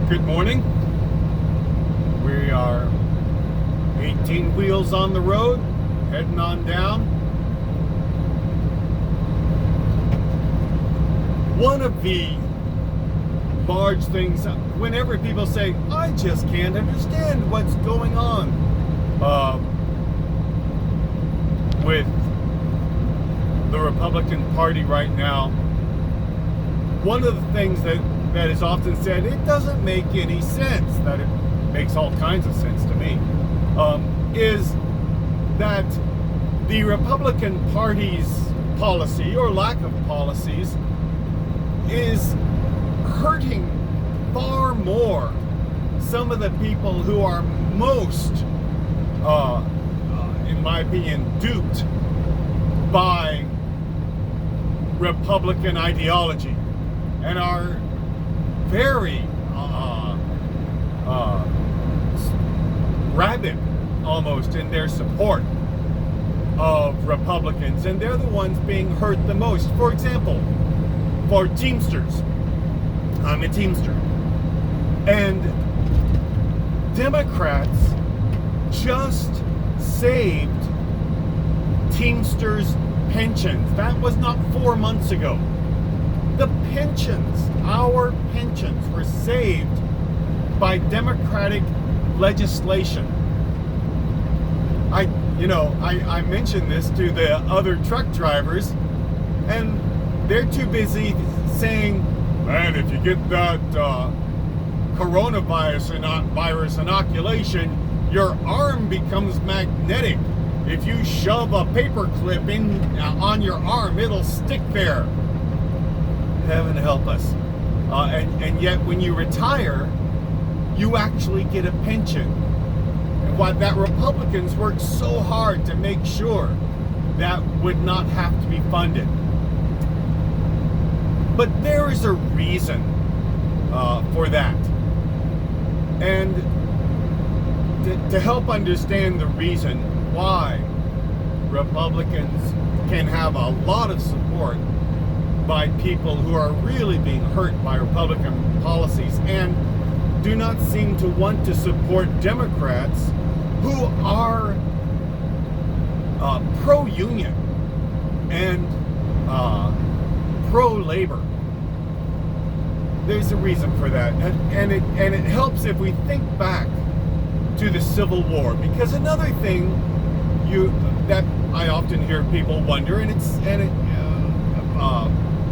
Good morning. We are 18 wheels on the road, heading on down. One of the large things, whenever people say, I just can't understand what's going on with the Republican Party right now, one of the things that is often said, it doesn't make any sense, that it makes all kinds of sense to me, is that the Republican Party's policy, or lack of policies, is hurting far more some of the people who are most, in my opinion, duped by Republican ideology and are very rabid almost in their support of Republicans, and they're the ones being hurt the most. For example, for Teamsters, I'm a Teamster, and Democrats just saved Teamsters pensions. That was not 4 months ago. The pensions, our pensions, were saved by Democratic legislation. I mentioned this to the other truck drivers, and they're too busy saying, man, if you get that coronavirus inoculation, your arm becomes magnetic. If you shove a paper clip in on your arm, it'll stick there. Heaven help us. And yet when you retire, you actually get a pension. And why that Republicans worked so hard to make sure that would not have to be funded. But there is a reason for that. And to help understand the reason why Republicans can have a lot of support by people who are really being hurt by Republican policies and do not seem to want to support Democrats who are pro-union and pro-labor. There's a reason for that, and it helps if we think back to the Civil War, because another thing that I often hear people wonder,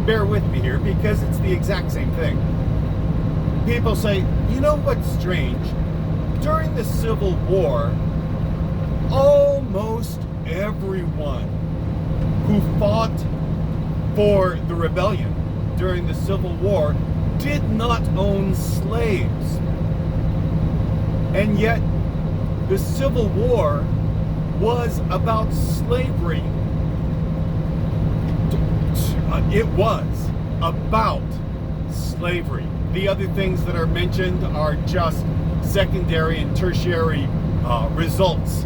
bear with me here because it's the exact same thing. People say, you know what's strange? During the Civil War, almost everyone who fought for the rebellion during the Civil War did not own slaves. And yet, the Civil War was about slavery. It was about slavery. The other things that are mentioned are just secondary and tertiary results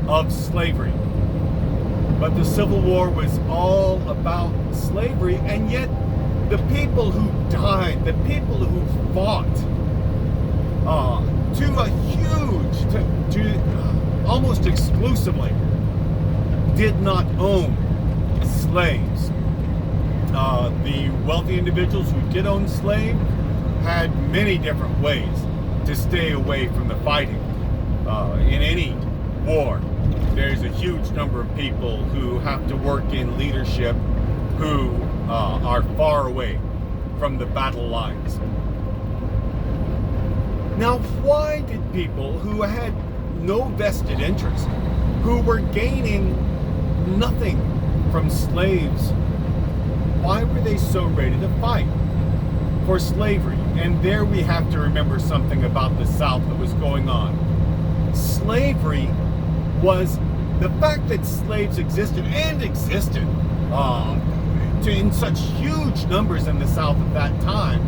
of slavery. But the Civil War was all about slavery, and yet the people who died, the people who fought, almost exclusively, did not own slaves. The wealthy individuals who did own slaves had many different ways to stay away from the fighting. In any war, there's a huge number of people who have to work in leadership who are far away from the battle lines. Now, why did people who had no vested interest, who were gaining nothing from slaves, why were they so ready to fight for slavery? And there we have to remember something about the South that was going on. Slavery was the fact that slaves existed in such huge numbers in the South at that time,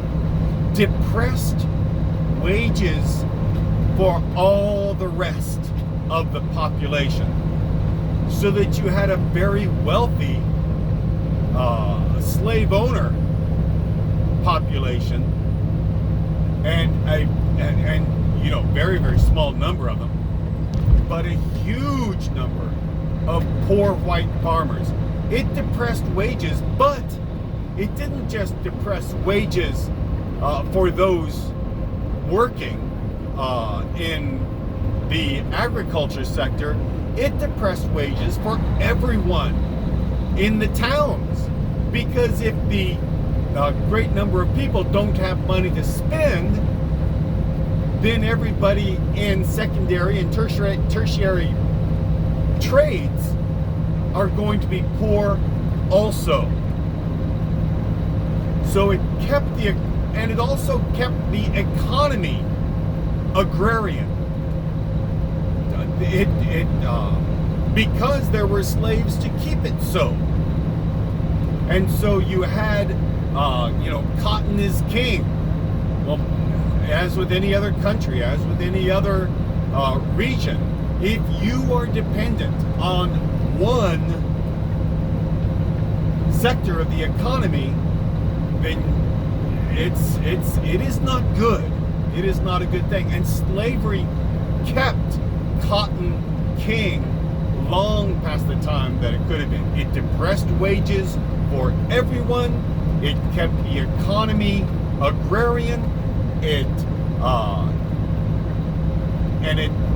depressed wages for all the rest of the population, so that you had a very wealthy slave owner population and a very, very small number of them, but a huge number of poor white farmers. It depressed wages, but it didn't just depress wages for those working in the agriculture sector. It depressed wages for everyone in the towns, because if the great number of people don't have money to spend, then everybody in secondary and tertiary trades are going to be poor also. So it kept and it also kept the economy agrarian. Because there were slaves to keep it so. And so you had, cotton is king. Well, as with any other country, as with any other region, if you are dependent on one sector of the economy, then it is not good. It is not a good thing. And slavery kept cotton king long past the time that it could have been. It depressed wages for everyone. It kept the economy agrarian. It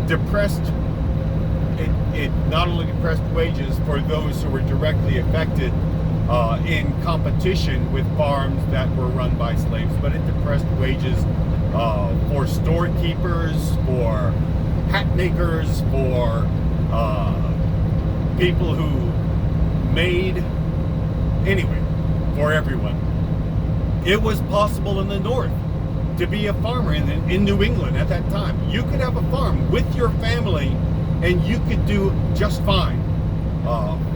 depressed. It not only depressed wages for those who were directly affected in competition with farms that were run by slaves, but it depressed wages for storekeepers, for hat makers, for people who made, anyway, for everyone. It was possible in the North to be a farmer in New England at that time. You could have a farm with your family and you could do just fine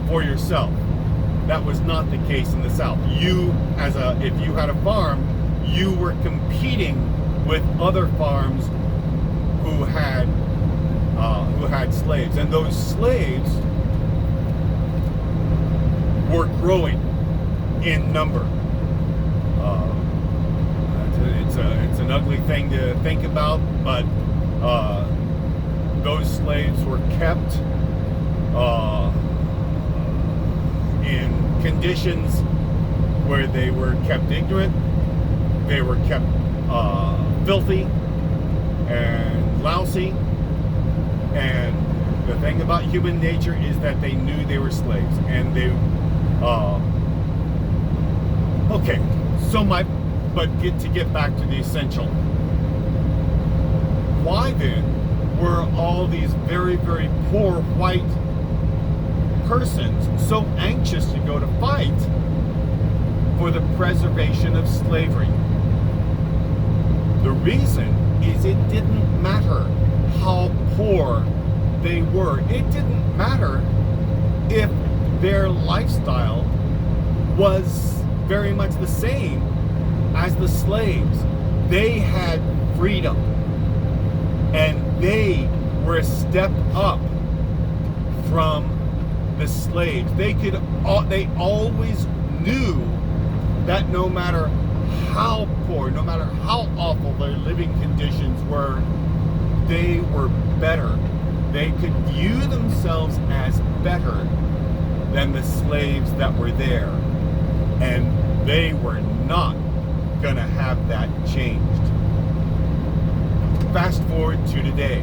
for yourself. That was not the case in the South. If you had a farm, you were competing with other farms who had slaves, and those slaves were growing in number. It's an ugly thing to think about, but those slaves were kept in conditions where they were kept ignorant, they were kept filthy and lousy. And the thing about human nature is that they knew they were slaves, and they to get back to the essential. Why then were all these very, very poor white persons so anxious to go to fight for the preservation of slavery? The reason is it didn't matter how poor they were. It didn't matter if their lifestyle was very much the same as the slaves. They had freedom, and they were a step up from the slaves. They always knew that no matter how poor, no matter how awful their living conditions were, they were better. They could view themselves as better than the slaves that were there. And they were not going to have that changed. Fast forward to today.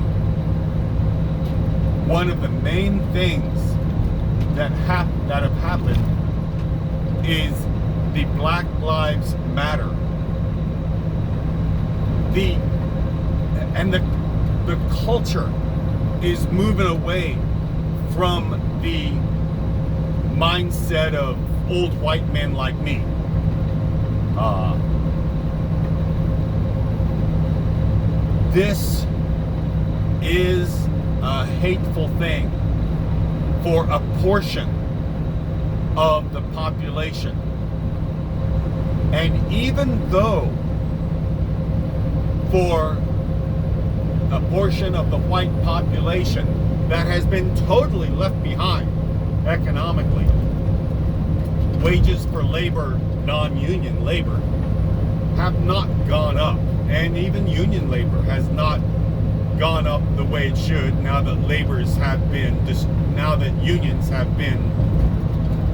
One of the main things that have happened is the Black Lives Matter. The culture is moving away from the mindset of old white men like me. This is a hateful thing for a portion of the population. And even though for a portion of the white population that has been totally left behind economically, wages for labor, non-union labor, have not gone up, and even union labor has not gone up the way it should now that now that unions have been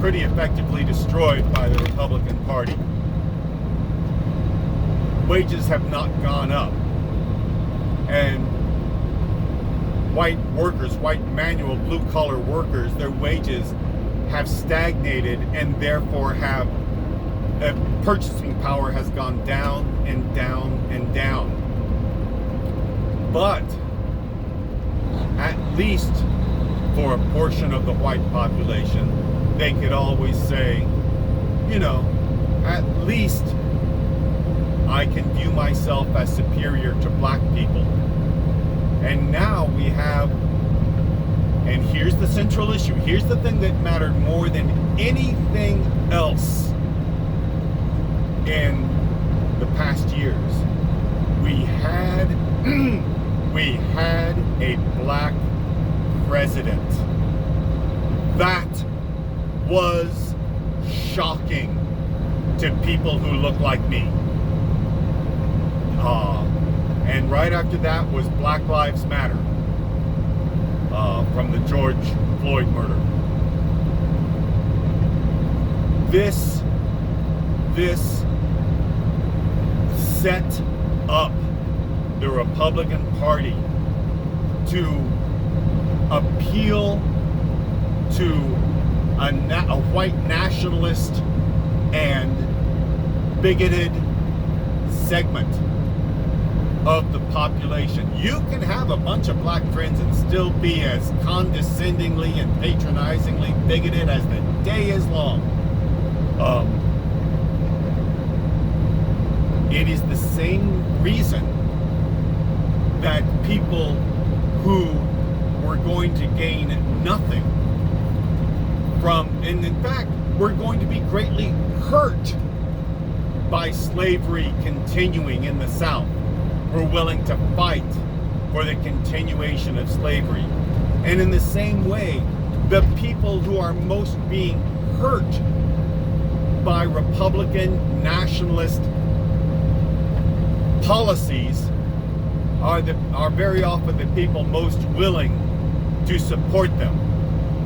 pretty effectively destroyed by the Republican Party. Wages have not gone up. And white workers, white manual, blue-collar workers, their wages have stagnated, and therefore purchasing power has gone down and down and down. But at least for a portion of the white population, they could always say, at least I can view myself as superior to black people. And now we have, and here's the central issue, here's the thing that mattered more than anything else in the past years. We had a black president. That was shocking to people who look like me. And right after that was Black Lives Matter, from the George Floyd murder. This set up the Republican Party to appeal to a white nationalist and bigoted segment of the population. You can have a bunch of black friends and still be as condescendingly and patronizingly bigoted as the day is long. It is the same reason that people who were going to gain nothing from, and in fact, were going to be greatly hurt by slavery continuing in the South, were willing to fight for the continuation of slavery. And in the same way, the people who are most being hurt by Republican nationalist policies are very often the people most willing to support them.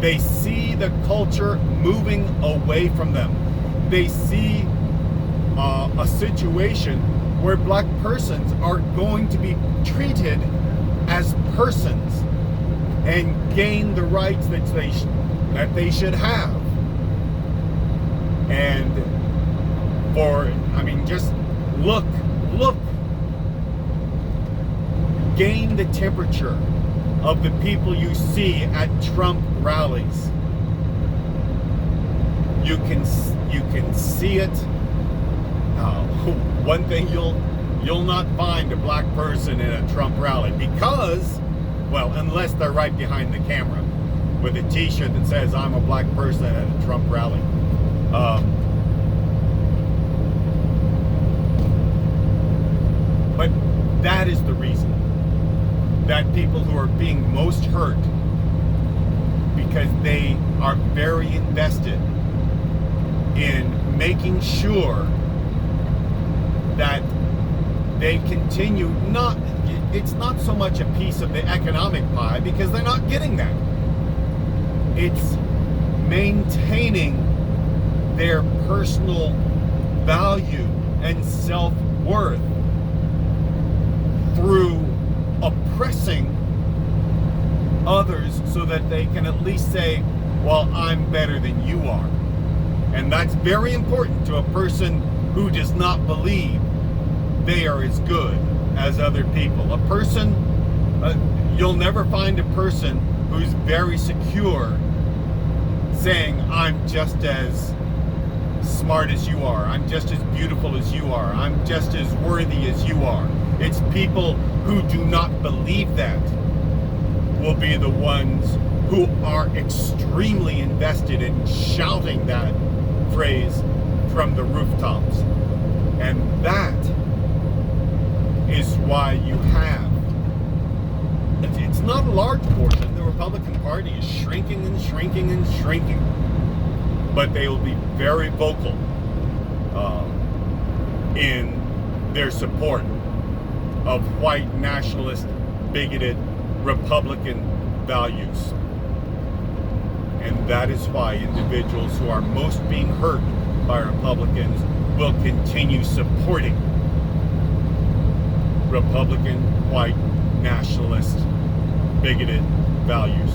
They see the culture moving away from them. They see a situation where black persons are going to be treated as persons and gain the rights that they should have. And just look, gain the temperature of the people you see at Trump rallies. You can see it. One thing you'll not find a black person in a Trump rally because, well, unless they're right behind the camera with a t-shirt that says I'm a black person at a Trump rally. But that is the reason that people who are being most hurt, because they are very invested in making sure that they continue it's not so much a piece of the economic pie because they're not getting that. It's maintaining their personal value and self-worth through oppressing others so that they can at least say, well, I'm better than you are. And that's very important to a person who does not believe they are as good as other people. A person, you'll never find a person who's very secure saying, I'm just as smart as you are, I'm just as beautiful as you are, I'm just as worthy as you are. It's people who do not believe that will be the ones who are extremely invested in shouting that phrase from the rooftops. And that is why you have, it's not a large portion, the Republican Party is shrinking and shrinking and shrinking, but they will be very vocal in their support of white nationalist bigoted Republican values. And that is why individuals who are most being hurt by Republicans will continue supporting Republican, white, nationalist, bigoted values.